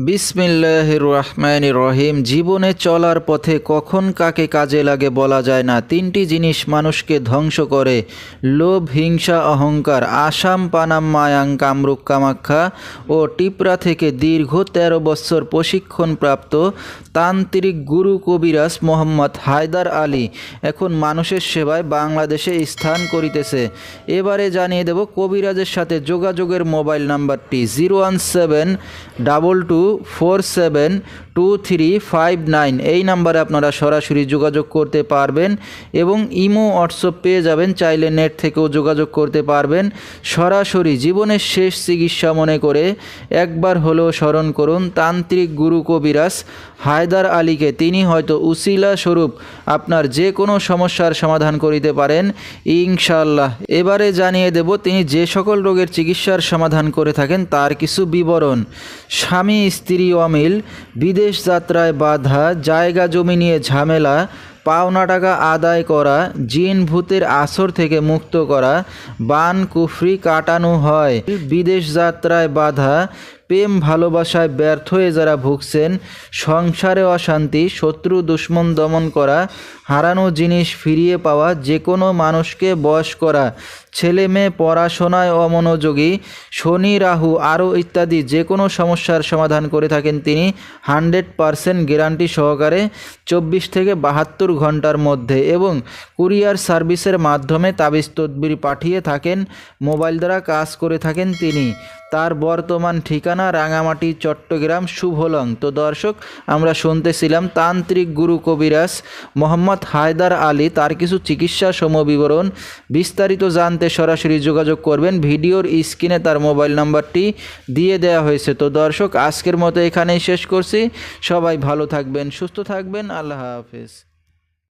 বিসমিল্লাহির রহমানির রহিম। জীবনে চলার পথে কখন কাকে কাজে লাগে বলা যায় না। তিনটি জিনিস মানুষকে ধ্বংস করে: লোভ, হিংসা, অহংকার। আসাম, পানাম, মায়াং, কামরূপ, কামাখ্যা ও টিপরা থেকে দীর্ঘ ১৩ বছর প্রশিক্ষণপ্রাপ্ত তান্ত্রিক গুরু কবিরাজ মোহাম্মদ হায়দার আলী এখন মানুষের সেবায় বাংলাদেশে স্থান করিতেছে। এবারে জানিয়ে দেব কবিরাজের সাথে যোগাযোগের মোবাইল নাম্বারটি 017-2247-2359। এই নাম্বারে আপনারা সরাসরি যোগাযোগ করতে পারবেন এবং ইমো, হোয়াটসঅ্যাপ পেয়ে যাবেন। চাইলে নেট থেকেও যোগাযোগ করতে পারবেন। সরাসরি জীবনের শেষ চিকিৎসা মনে করে একবার হলেও স্মরণ করুন তান্ত্রিক গুরু কবিরাজ হায়দার আলীকে। তিনি হয়তো উসিলা স্বরূপ আপনার যে কোনো সমস্যার সমাধান করিতে পারেন ইনশাআল্লাহ। এবারে জানিয়ে দেব তিনি যে সকল রোগের চিকিৎসার সমাধান করে থাকেন তার কিছু বিবরণ: স্বামী স্ত্রী অমিল, বিদেশ যাত্রায় বাধা, জায়গা জমি নিয়ে ঝামেলা, পাওনা টাকা আদায় করা, জিন ভূতের আসর থেকে মুক্ত করা, বান কুফরি কাটানো হয়, বিদেশ যাত্রায় বাধা, প্রেম ভালোবাসায় ব্যর্থ হয়ে যারা ভুগছেন, সংসারে অশান্তি, শত্রু দুশ্মন দমন করা, হারানো জিনিস ফিরিয়ে পাওয়া, যে কোনো মানুষকে বশ করা, ছেলে মেয়ে পড়াশোনায় অমনোযোগী, শনি রাহু আরও ইত্যাদি যে কোনো সমস্যার সমাধান করে থাকেন তিনি 100% গ্যারান্টি সহকারে 24 থেকে 72 ঘন্টার মধ্যে। এবং কুরিয়ার সার্ভিসের মাধ্যমে তাবিজ তদবির পাঠিয়ে থাকেন, মোবাইল দ্বারা কাজ করে থাকেন তিনি। তার বর্তমান ঠিকানা রাঙামাটি, চট্টগ্রাম, শুভলং। তো দর্শক, আমরা শুনতেছিলাম তান্ত্রিক গুরু কবিরাজ মোহাম্মদ হায়দার আলী, তার কিছু চিকিৎসা সমবিবরণ। বিস্তারিত জানতে সরাসরি যোগাযোগ করবেন। ভিডিওর স্ক্রিনে তার মোবাইল নাম্বারটি দিয়ে দেওয়া হয়েছে। তো দর্শক, আজকের মতো এখানেই শেষ করছি। সবাই ভালো থাকবেন, সুস্থ থাকবেন। আল্লাহ হাফেজ।